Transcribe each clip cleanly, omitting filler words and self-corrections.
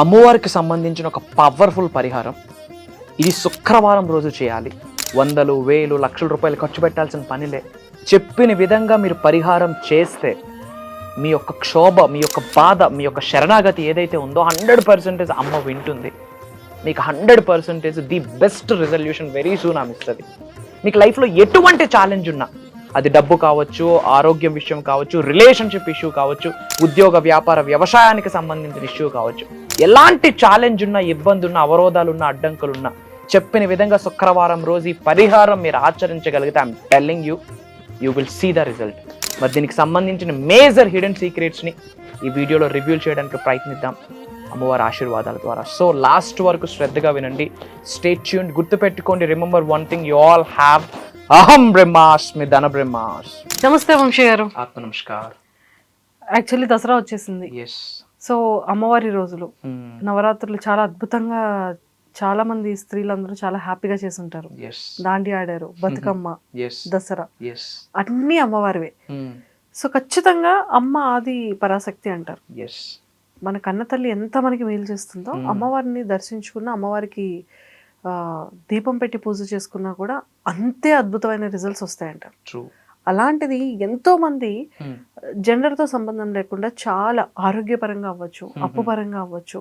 అమ్మవారికి సంబంధించిన ఒక పవర్ఫుల్ పరిహారం. ఇది శుక్రవారం రోజు చేయాలి. వందలు, వేలు, లక్షల రూపాయలు ఖర్చు పెట్టాల్సిన పనిలే. చెప్పిన విధంగా మీరు పరిహారం చేస్తే మీ యొక్క క్షోభ, మీ యొక్క బాధ, మీ యొక్క శరణాగతి ఏదైతే ఉందో 100% అమ్మ వింటుంది. మీకు 100% the best resolution very soon ఆమె ఇస్తుంది. మీకు లైఫ్లో ఎటువంటి ఛాలెంజ్ ఉన్నా, అది డబ్బు కావచ్చు, ఆరోగ్యం విషయం కావచ్చు, రిలేషన్షిప్ ఇష్యూ కావచ్చు, ఉద్యోగ వ్యాపార వ్యవసాయానికి సంబంధించిన ఇష్యూ కావచ్చు, ఎలాంటి ఛాలెంజ్ ఉన్నా, ఇబ్బంది ఉన్నా, అవరోధాలున్నా, అడ్డంకులున్నా చెప్పిన విధంగా శుక్రవారం రోజు ఈ పరిహారం మీరు ఆచరించగలిగితే I'm telling you will see the result. మరి దీనికి సంబంధించిన మేజర్ హిడెన్ సీక్రెట్స్ని ఈ వీడియోలో రివ్యూ చేయడానికి ప్రయత్నిద్దాం అమ్మవారి ఆశీర్వాదాల ద్వారా. సో లాస్ట్ వరకు శ్రద్ధగా వినండి. Stay tuned. గుర్తుపెట్టుకోండి, remember one thing, you all have అహం బ్రహ్మాస్మి ధన బ్రహ్మాస్. నమస్తే వంశీ గారు. ఆత్మ నమస్కారం. యాక్చువల్లీ దసరా వచ్చేసింది. సో అమ్మవారి రోజులు, నవరాత్రులు చాలా అద్భుతంగా చాలా మంది స్త్రీలందరూ చాలా హ్యాపీగా చేసుంటారు. దాండి ఆడారు, బతుకమ్మ, దసరా అన్ని అమ్మవారివే. సో ఖచ్చితంగా అమ్మ ఆది పరాశక్తి అంటారు. మన కన్న తల్లి ఎంత మనకి మేలు చేస్తుందో, అమ్మవారిని దర్శించుకున్న, అమ్మవారికి దీపం పెట్టి పూజ చేసుకున్నా కూడా అంతే అద్భుతమైన రిజల్ట్స్ వస్తాయంటారు. అలాంటిది ఎంతో మంది జెండర్తో సంబంధం లేకుండా చాలా ఆరోగ్యపరంగా అవ్వచ్చు, అప్పు పరంగా అవ్వచ్చు,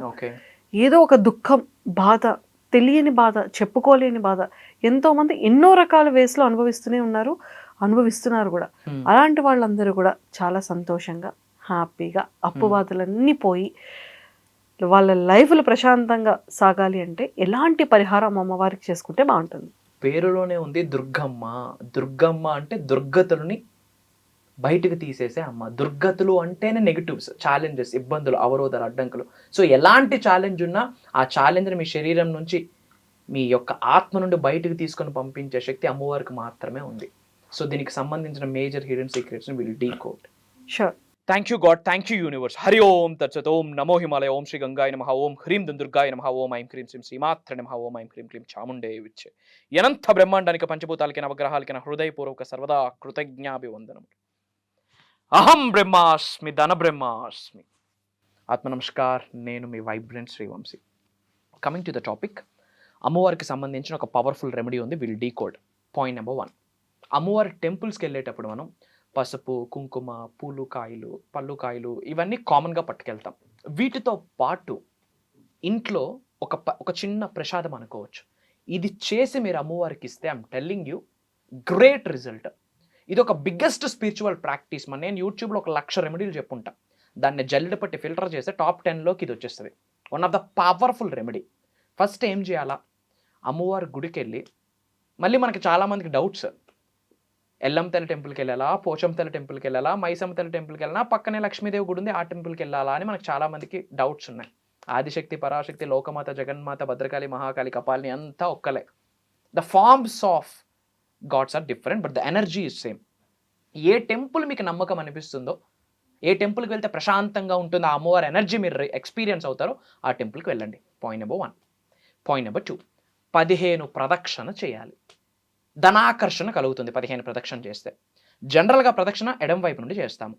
ఏదో ఒక దుఃఖం, బాధ, తెలియని బాధ, చెప్పుకోలేని బాధ ఎంతో మంది ఎన్నో రకాల వేస్లో అనుభవిస్తున్నారు కూడా. అలాంటి వాళ్ళందరూ కూడా చాలా సంతోషంగా, హ్యాపీగా, అప్పు బాధలన్నీ పోయి వాళ్ళ లైఫ్లు ప్రశాంతంగా సాగాలి అంటే ఎలాంటి పరిహారం అమ్మవారికి చేసుకుంటే బాగుంటుంది? పేరులోనే ఉంది దుర్గమ్మ. దుర్గమ్మ అంటే దుర్గతులని బయటకు తీసేసే అమ్మ. దుర్గతులు అంటేనే నెగిటివ్స్, ఛాలెంజెస్, ఇబ్బందులు, అవరోధాలు, అడ్డంకులు. సో ఎలాంటి ఛాలెంజ్ ఉన్నా ఆ ఛాలెంజ్ని మీ శరీరం నుంచి, మీ యొక్క ఆత్మ నుండి బయటకు తీసుకొని పంపించే శక్తి అమ్మవారికి మాత్రమే ఉంది. సో దీనికి సంబంధించిన మేజర్ హిడెన్ సీక్రెట్స్ని will decode. Sure. Thank you God, thank you universe. Hari ఓం తత్సత్. ఓం నమో హిమాలయ. ఓం శ్రీ గంగాయ నమః. ఓం హ్రీం దుర్గాయ నమః. ఓం ఐం క్రీం శ్రీం శ్రీమాత్ర నమః. ఓం ఐం క్రీం క్లీం చాముండే విచ్చే. అనంత బ్రహ్మాండానికి, పంచభూతాలకి, నవగ్రహాలకి నా హృదయపూర్వక సర్వదా కృతజ్ఞాభివందనములు. అహం బ్రహ్మాస్మి ధన బ్రహ్మాస్మి. ఆత్మ నమస్కార్. నేను మీ vibrant Srivamshi. Coming to the topic, అమ్మవారికి సంబంధించిన ఒక పవర్ఫుల్ రెమెడీ ఉంది. Will decode. పాయింట్ నెంబర్ 1, అమ్మవారి టెంపుల్స్కి వెళ్ళేటప్పుడు మనం పసుపు, కుంకుమ, పూలు, కాయలు, పళ్ళు, కాయలు ఇవన్నీ కామన్గా పట్టుకెళ్తాం. వీటితో పాటు ఇంట్లో ఒక చిన్న ప్రసాదం అనుకోవచ్చు. ఇది చేసి మీరు అమ్మవారికి ఇస్తే I'm telling you great result. ఇది ఒక బిగ్గెస్ట్ స్పిరిచువల్ ప్రాక్టీస్. నేను యూట్యూబ్లో 1,00,000 రెమెడీలు చెప్పుంటా. దాన్ని జల్లెడ పట్టి ఫిల్టర్ చేస్తే టాప్ 10లోకి ఇది వచ్చేస్తుంది. One of the powerful remedy. First ఏం చేయాలా, అమ్మవారి గుడికి వెళ్ళి, మళ్ళీ మనకి చాలామందికి డౌట్స్, ఎల్లంతల్లి టెంపుల్కి వెళ్ళాలా, పోచంతల్లి టెంపుల్కి వెళ్ళాలా, మైసమ్మతల్లి టెంపుల్కి వెళ్ళాలా, పక్కనే లక్ష్మీదేవి గుడి ఉంది ఆ టెంపుల్కి వెళ్ళాలా అని మనకు చాలామందికి డౌట్స్ ఉన్నాయి. ఆదిశక్తి, పరాశక్తి, లోకమాత, జగన్మాత, భద్రకాళి, మహాకాళి, కపాలిని అంతా ఒక్కలే. The forms of gods are different but the energy is same. ఏ టెంపుల్ మీకు నమ్మకం అనిపిస్తుందో, ఏ టెంపుల్కి వెళ్తే ప్రశాంతంగా ఉంటుందో, ఆ అమ్మవారి ఎనర్జీ మీరు ఎక్స్పీరియన్స్ అవుతారో ఆ టెంపుల్కి వెళ్ళండి. Point number 1. పాయింట్ నెంబర్ 2, 15 ప్రదక్షిణ చేయాలి. ధనాకర్షణ కలుగుతుంది 15 ప్రదక్షిణ చేస్తే. జనరల్గా ప్రదక్షిణ ఎడం వైపు నుండి చేస్తాము.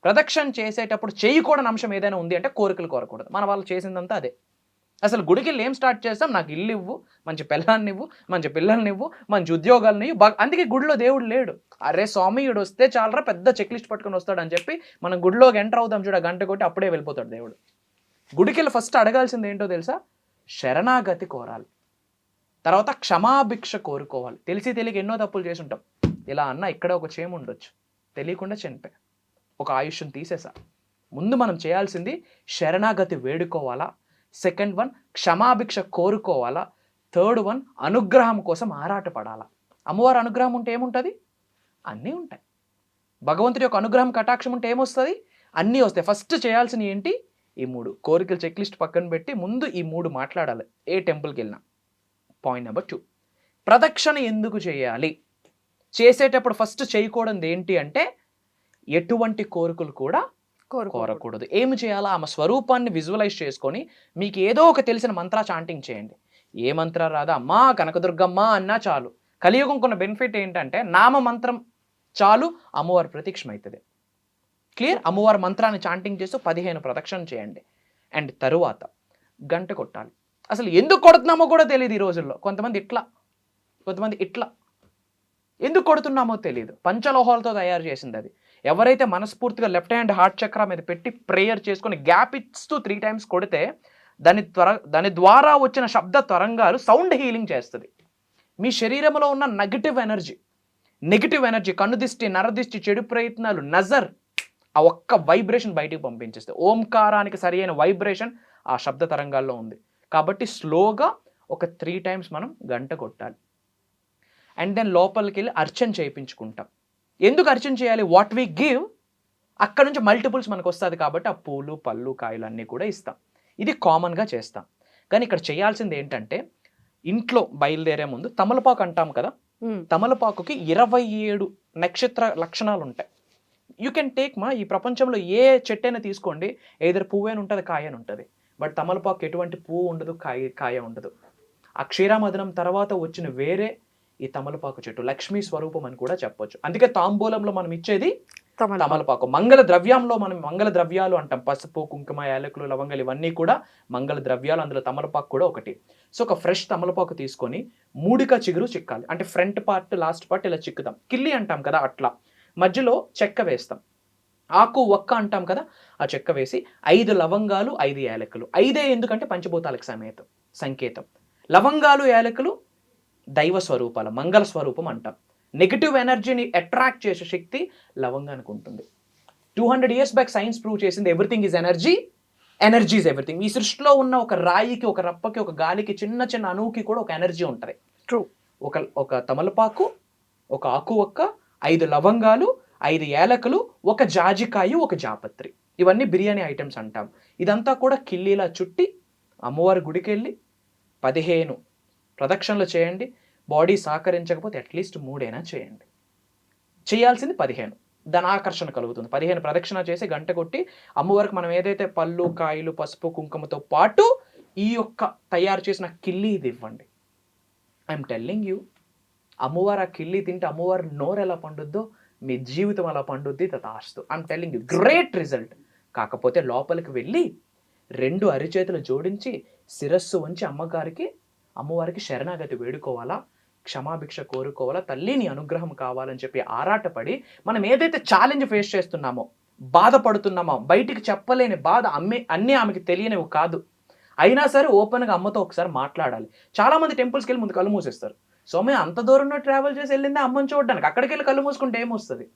ప్రదక్షిణ చేసేటప్పుడు చేయకూడని అంశం ఏదైనా ఉంది అంటే కోరికలు కోరకూడదు. మన వాళ్ళు చేసిందంతా అదే. అసలు గుడికి వెళ్ళి ఏం స్టార్ట్ చేస్తాం, నాకు ఇల్లు ఇవ్వు, మంచి పిల్లల్ని ఇవ్వు, మంచి పిల్లల్ని ఇవ్వు, మంచి ఉద్యోగాలను ఇవ్వు. అందుకే గుడిలో దేవుడు లేడు. అరే స్వామియుడు వస్తే చాలరా, పెద్ద చెక్ లిస్ట్ పట్టుకొని వస్తాడు అని చెప్పి మనం గుడిలోకి ఎంటర్ అవుతాం చూడ, గంట కొట్టి అప్పుడే వెళ్ళిపోతాడు దేవుడు. గుడికి వెళ్ళి ఫస్ట్ అడగాల్సింది ఏంటో తెలుసా, శరణాగతి కోరాలి. తర్వాత క్షమాభిక్ష కోరుకోవాలి. తెలియక ఎన్నో తప్పులు చేసి ఉంటాం. ఇలా అన్న ఇక్కడ ఒక చేము ఉండొచ్చు, తెలియకుండా చనిపోయా, ఒక ఆయుష్యం తీసేసా. ముందు మనం చేయాల్సింది శరణాగతి వేడుకోవాలా. సెకండ్ 1 క్షమాభిక్ష కోరుకోవాలా. థర్డ్ 1 అనుగ్రహం కోసం ఆరాటపడాలా. అమ్మవారి అనుగ్రహం ఉంటే ఏముంటుంది, అన్నీ ఉంటాయి. భగవంతుడి యొక్క అనుగ్రహం, కటాక్షం ఉంటే ఏమొస్తుంది, అన్నీ వస్తాయి. ఫస్ట్ చేయాల్సిన ఏంటి, ఈ 3 కోరికలు చెక్ లిస్ట్ పక్కన పెట్టి ముందు ఈ 3 మాట్లాడాలి ఏ టెంపుల్కి వెళ్ళినా. పాయింట్ నెంబర్ 2, ప్రదక్షిణ ఎందుకు చేయాలి? చేసేటప్పుడు ఫస్ట్ చేయకూడదు ఏంటి అంటే ఎటువంటి కోరికలు కూడా కోరకూడదు. ఏమి చేయాలా, ఆమె స్వరూపాన్ని విజువలైజ్ చేసుకొని మీకు ఏదో ఒక తెలిసిన మంత్ర చాంటింగ్ చేయండి. ఏ మంత్ర రాదా, అమ్మా కనకదుర్గమ్మ అన్నా చాలు. కలియుగం కొన్న బెనిఫిట్ ఏంటంటే నామ మంత్రం చాలు అమ్మవారి ప్రత్యక్షమవుతుంది. క్లియర్? అమ్మవారి మంత్రాన్ని చాంటింగ్ చేస్తూ 15 ప్రదక్షిణ చేయండి. అండ్ తరువాత గంట కొట్టాలి. అసలు ఎందుకు కొడుతున్నామో కూడా తెలియదు ఈ రోజుల్లో. కొంతమంది ఇట్లా, కొంతమంది ఇట్లా. ఎందుకు కొడుతున్నామో తెలియదు. పంచలోహాలతో తయారు చేసింది అది. ఎవరైతే మనస్ఫూర్తిగా లెఫ్ట్ హ్యాండ్ హార్ట్ చక్ర మీద పెట్టి ప్రేయర్ చేసుకొని గ్యాప్ ఇస్తూ 3 times కొడితే దాని ద్వారా వచ్చిన శబ్ద తరంగాలు సౌండ్ హీలింగ్ చేస్తుంది. మీ శరీరంలో ఉన్న నెగిటివ్ ఎనర్జీ, కన్ను దిష్టి, నరదిష్టి, చెడు ప్రయత్నాలు, నజర్, ఆ ఒక్క వైబ్రేషన్ బయటికి పంపించేస్తే. ఓంకారానికి సరి అయిన వైబ్రేషన్ ఆ శబ్ద తరంగాల్లో ఉంది. కాబట్టి స్లోగా ఒక 3 times మనం గంట కొట్టాలి. అండ్ దెన్ లోపలికి వెళ్ళి అర్చన చేయించుకుంటాం. ఎందుకు అర్చన చేయాలి? వాట్ వీ గివ్ అక్కడ నుంచి మల్టిపుల్స్ మనకు వస్తుంది కాబట్టి ఆ పూలు, పళ్ళు, కాయలు అన్నీ కూడా ఇస్తాం. ఇది కామన్గా చేస్తాం. కానీ ఇక్కడ చేయాల్సింది ఏంటంటే, ఇంట్లో బయలుదేరే ముందు తమలపాకు అంటాం కదా, తమలపాకుకి 27 నక్షత్ర లక్షణాలు ఉంటాయి. యూ కెన్ టేక్ ఈ ప్రపంచంలో ఏ చెట్టైనా తీసుకోండి, ఏదైనా పువ్వైనా ఉంటుంది, కాయని ఉంటుంది. బట్ తమలపాకు ఎటువంటి పువ్వు ఉండదు, కాయ ఉండదు. ఆ క్షీరామదనం తర్వాత వచ్చిన వేరే ఈ తమలపాకు చెట్టు లక్ష్మీ స్వరూపం అని కూడా చెప్పొచ్చు. అందుకే తాంబూలంలో మనం ఇచ్చేది తమలపాకు. మంగళ ద్రవ్యంలో మనం మంగళ ద్రవ్యాలు అంటాం. పసుపు, కుంకుమ, యాలకులు, లవంగాలు ఇవన్నీ కూడా మంగళ ద్రవ్యాలు. అందులో తమలపాకు కూడా ఒకటి. సో ఒక ఫ్రెష్ తమలపాకు తీసుకొని మూడిక చిగురు చిక్కాలి. అంటే ఫ్రంట్ పార్ట్, లాస్ట్ పార్ట్ ఇలా చిక్కుతాం. కిల్లి అంటాం కదా అట్లా. మధ్యలో చెక్క వేస్తాం. ఆకు ఒక్క అంటాం కదా, ఆ చెక్క వేసి 5 లవంగాలు, 5 యాలకులు. 5 ఎందుకంటే పంచభూతాలకు సంకేతం. లవంగాలు, యాలకులు దైవ స్వరూపాల, మంగళ స్వరూపం అంటాం. నెగిటివ్ ఎనర్జీని అట్రాక్ట్ చేసే శక్తి లవంగానికి ఉంటుంది. 200 years బ్యాక్ సైన్స్ ప్రూవ్ చేసింది everything is energy, energy is everything. ఈ సృష్టిలో ఉన్న ఒక రాయికి, ఒక రప్పకి, ఒక గాలికి, చిన్న చిన్న అణువుకి కూడా ఒక ఎనర్జీ ఉంటుంది. ట్రూ. ఒక తమలపాకు, ఒక ఆకు ఒక్క, 5 లవంగాలు, 5 యాలకులు, ఒక జాజికాయ, ఒక జాపత్రి, ఇవన్నీ బిర్యానీ ఐటమ్స్ అంటాం. ఇదంతా కూడా కిల్లీలా చుట్టి అమ్మవారి గుడికి వెళ్ళి 15 ప్రదక్షిణలు చేయండి. బాడీ సహకరించకపోతే అట్లీస్ట్ 3 అయినా చేయండి. చేయాల్సింది 15. దాని ఆకర్షణ కలుగుతుంది. 15 ప్రదక్షిణ చేసి గంట కొట్టి అమ్మవారికి మనం ఏదైతే పళ్ళు, కాయలు, పసుపు, కుంకుమతో పాటు ఈ యొక్క తయారు చేసిన కిల్లీ ఇది ఇవ్వండి. ఐఎమ్ టెల్లింగ్ యూ, అమ్మవారు ఆ కిల్లీ తింటే అమ్మవారి నోరు ఎలా పండుద్దో మీ జీవితం అలా పండుద్ది. తథాస్తు. I'm telling you, great result. కాకపోతే లోపలికి వెళ్ళి 2 అరిచేతులు జోడించి శిరస్సు వంచి అమ్మవారికి శరణాగతి వేడుకోవాలా, క్షమాభిక్ష కోరుకోవాలా, తల్లి నీ అనుగ్రహం కావాలని చెప్పి ఆరాటపడి మనం ఏదైతే ఛాలెంజ్ ఫేస్ చేస్తున్నామో, బాధపడుతున్నామో, బయటికి చెప్పలేని బాధ అన్నీ ఆమెకి తెలియనివి కాదు. అయినా సరే ఓపెన్గా అమ్మతో ఒకసారి మాట్లాడాలి. చాలామంది టెంపుల్స్కి వెళ్ళి ముందు కళ్ళు మూసేస్తారు. సో మేము అంత దూరంలో ట్రావెల్ చేసి వెళ్ళిందే అమ్మని చూడడానికి. అక్కడికి వెళ్ళి కళ్ళు మూసుకుంటే ఏమొస్తుంది?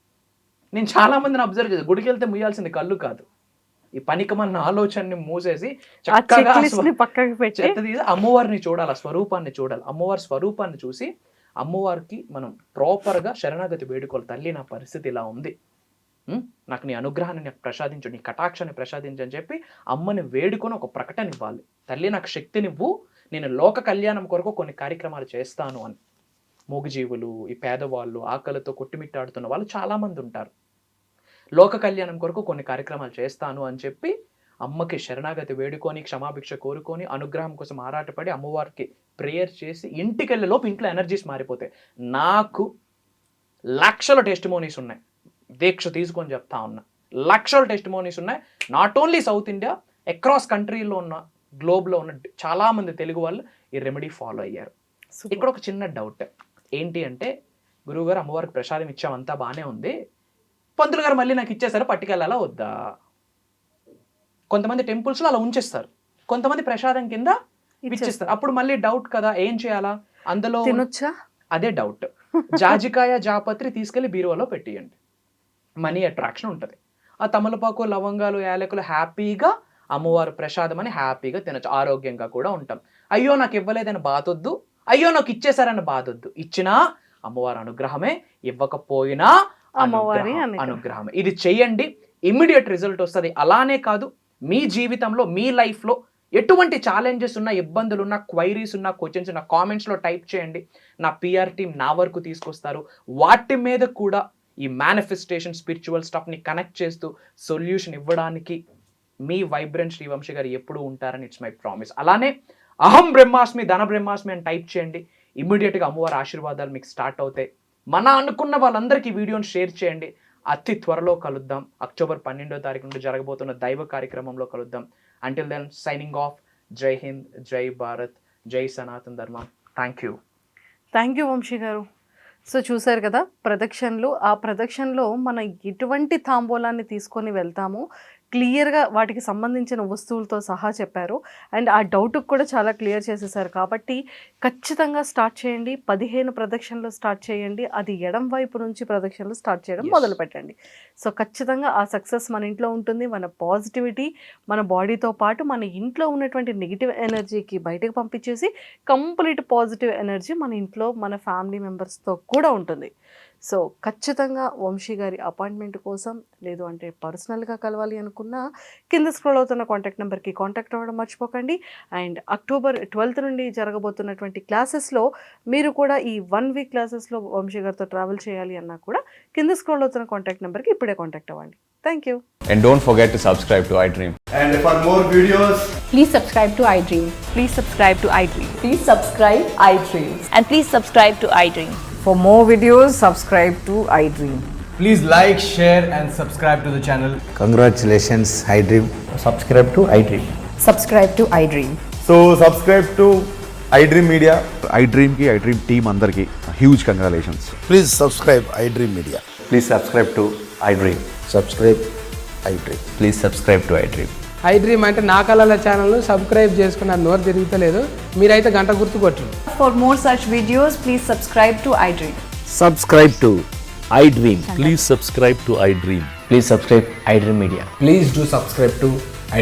నేను చాలామందిని అబ్జర్వ్ చేసి గుడికి వెళ్తే ముయ్యాల్సింది కళ్ళు కాదు. ఈ పనికిమన్న ఆలోచనని మూసేసి చక్కగా అమ్మవారిని చూడాలి, స్వరూపాన్ని చూడాలి. అమ్మవారి స్వరూపాన్ని చూసి అమ్మవారికి మనం ప్రాపర్గా శరణాగతి వేడుకోవాలి. తల్లి నా పరిస్థితి ఇలా ఉంది, నాకు నీ అనుగ్రహాన్ని నాకు ప్రసాదించు, నీ కటాక్షాన్ని ప్రసాదించు అని చెప్పి అమ్మని వేడుకొని ఒక ప్రకటన ఇవ్వాలి. తల్లి నాకు శక్తినివ్వు, నేను లోక కళ్యాణం కొరకు కొన్ని కార్యక్రమాలు చేస్తాను అని. మూగజీవులు, ఈ పేదవాళ్ళు, ఆకలితో కొట్టుమిట్టాడుతున్న వాళ్ళు చాలామంది ఉంటారు. లోక కళ్యాణం కొరకు కొన్ని కార్యక్రమాలు చేస్తాను అని చెప్పి అమ్మకి శరణాగతి వేడుకొని, క్షమాభిక్ష కోరుకొని, అనుగ్రహం కోసం ఆరాటపడి అమ్మవారికి ప్రేయర్ చేసి ఇంటికి వెళ్ళే లోపు ఇంట్లో ఎనర్జీస్ మారిపోతాయి. నాకు లక్షల టెస్టిమోనీస్ ఉన్నాయి. దీక్ష తీసుకొని చెప్తా ఉన్నా, లక్షల టెస్టిమోనీస్ ఉన్నాయి. Not only south India, across కంట్రీలో ఉన్న, గ్లోబ్లో ఉన్న చాలామంది తెలుగు వాళ్ళు ఈ రెమెడీ ఫాలో అయ్యారు. ఇక్కడ ఒక చిన్న డౌట్ ఏంటి అంటే, గురువుగారు అమ్మవారికి ప్రసాదం ఇచ్చామంతా బాగానే ఉంది, పంతులు గారు మళ్ళీ నాకు ఇచ్చేసారు, పట్టుకెళ్ళాలా వద్దా? కొంతమంది టెంపుల్స్లో అలా ఉంచేస్తారు, కొంతమంది ప్రసాదం కింద ఇచ్చేస్తారు. అప్పుడు మళ్ళీ డౌట్ కదా, ఏం చేయాలా? అందులో అదే డౌట్. జాజికాయ, జాపత్రి తీసుకెళ్లి బీరువాలో పెట్టియండి, మనీ అట్రాక్షన్ ఉంటుంది. ఆ తమలపాకు, లవంగాలు, యాలకులు హ్యాపీగా అమ్మవారు ప్రసాదం అని హ్యాపీగా తినచ్చు, ఆరోగ్యంగా కూడా ఉంటాం. అయ్యో నాకు ఇవ్వలేదని బాధొద్దు, అయ్యో నాకు ఇచ్చేసారని బాధొద్దు. ఇచ్చినా అమ్మవారి అనుగ్రహమే, ఇవ్వకపోయినా అమ్మవారి అనుగ్రహం. ఇది చేయండి, ఇమ్మీడియట్ రిజల్ట్ వస్తుంది. అలానే కాదు, మీ జీవితంలో, మీ లైఫ్లో ఎటువంటి ఛాలెంజెస్ ఉన్నా, ఇబ్బందులు ఉన్నా, క్వైరీస్ ఉన్నా, క్వశ్చన్స్ ఉన్నా కామెంట్స్లో టైప్ చేయండి. నా పిఆర్ టీమ్ నా వరకు తీసుకొస్తారు. వాటి మీద కూడా ఈ మేనిఫెస్టేషన్, స్పిరిచువల్ స్టఫ్ని కనెక్ట్ చేస్తూ సొల్యూషన్ ఇవ్వడానికి మీ వైబ్రెంట్ శ్రీవంశీ గారు ఎప్పుడూ ఉంటారని ఇట్స్ మై ప్రామిస్. అలానే అహం బ్రహ్మాస్మి, ధన బ్రహ్మాస్మి అని టైప్ చేయండి. ఇమ్మీడియట్గా అమ్మవారి ఆశీర్వాదాలు మీకు స్టార్ట్ అవుతాయి. మన అనుకున్న వాళ్ళందరికీ వీడియోని షేర్ చేయండి. అతి త్వరలో కలుద్దాం. అక్టోబర్ 12వ తారీఖు నుండి జరగబోతున్న దైవ కార్యక్రమంలో కలుద్దాం. Until then signing off. జై హింద్, జై భారత్, జై సనాతన్ ధర్మం. థ్యాంక్ యూ వంశీ గారు. సో చూసారు కదా ప్రదక్షిణలు. ఆ ప్రదక్షిణలో మనం ఎటువంటి తాంబూలాన్ని తీసుకొని వెళ్తామో క్లియర్గా వాటికి సంబంధించిన వస్తువులతో సహా చెప్పారు. అండ్ ఆ డౌట్కి కూడా చాలా క్లియర్ చేసేసారు. కాబట్టి ఖచ్చితంగా స్టార్ట్ చేయండి. 15 ప్రదక్షిణలు స్టార్ట్ చేయండి. అది ఎడం వైపు నుంచి ప్రదక్షిణలు స్టార్ట్ చేయడం మొదలు పెట్టండి. సో ఖచ్చితంగా ఆ సక్సెస్ మన ఇంట్లో ఉంటుంది. మన పాజిటివిటీ మన బాడీతో పాటు మన ఇంట్లో ఉన్నటువంటి నెగిటివ్ ఎనర్జీకి బయటకు పంపించేసి కంప్లీట్ పాజిటివ్ ఎనర్జీ మన ఇంట్లో మన ఫ్యామిలీ మెంబర్స్తో కూడా ఉంటుంది. సో ఖచ్చితంగా వంశీ గారి అపాయింట్మెంట్ కోసం లేదు అంటే పర్సనల్గా కలవాలి అనుకున్న కింద స్క్రోల్ అవుతున్న కాంటాక్ట్ నెంబర్కి కాంటాక్ట్ అవ్వడం మర్చిపోకండి. అండ్ అక్టోబర్ 12th నుండి జరగబోతున్నటువంటి క్లాసెస్లో మీరు కూడా ఈ 1 week క్లాసెస్లో వంశీ గారితో ట్రావెల్ చేయాలి అన్నా కూడా కింద స్క్రోల్ అవుతున్న కాంటాక్ట్ నెంబర్కి ఇప్పుడే కాంటాక్ట్ అవ్వండి. Thank you. And don't forget to subscribe to iDream. And for more videos, Please subscribe to iDream. Please subscribe to iDream. Please subscribe iDream. And please subscribe to iDream. For more videos, subscribe to iDream. Please like, share, and subscribe to the channel. congratulations, iDream. Subscribe to iDream. Subscribe to iDream. So subscribe to iDream Media. iDream team andarki huge congratulations. Please subscribe iDream Media. Please subscribe to iDream. Subscribe iDream. Please subscribe to iDream. iDream అంటే నా కళల ఛానల్ను subscribe చేసుకున్న నోరు తిరుగుతలేదు. మీరైతే గంట గుర్తు కొట్టండి. For more such videos, please subscribe to iDream. Subscribe to iDream. Please subscribe to iDream. Please subscribe iDream Media. Please do subscribe to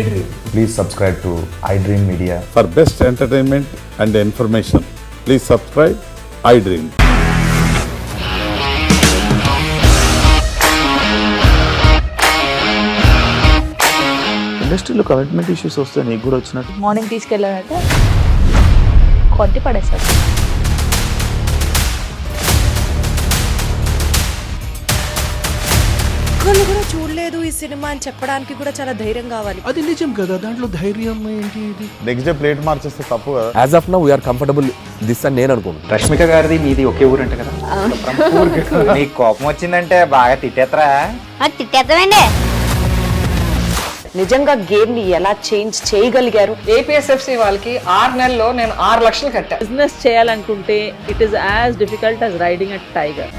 iDream. Please subscribe to iDream Media. For best entertainment and information, please subscribe iDream. ఇండస్ట్రీలో commitment issues వస్తే నీకు కూడా వచ్చినట్టు morning తీసుకెళ్ళాలంటే కొట్టి పడేస్తారు. ఒక్కళ్ళు కూడా చూడలేదు ఈ సినిమా అని చెప్పడానికి కూడా చాలా ధైర్యం కావాలి. అది నిజం కదా, దాంట్లో ధైర్యం ఏంటి? ఇది నెక్స్ట్ డే ప్లేట్ మార్చేస్తే తప్పు కదా. As of now we're comfortable this అని నేను అనుకుంటున్నాను. రష్మిక గారిది మీది ఒకే ఊరంట కదా? నీకు కోపం వచ్చిందంటే బాగా తిట్టేత్తరా? తిట్టేద్దామండి. నిజంగా గేమ్ ని ఎలా చేంజ్ చేయగలిగారు? ఏపీఎస్ఎఫ్సి వాళ్ళకి 6 నెలల్లో నేను 6 లక్షలు కట్టా. బిజినెస్ చేయాలనుకుంటే it is as difficult as riding a tiger.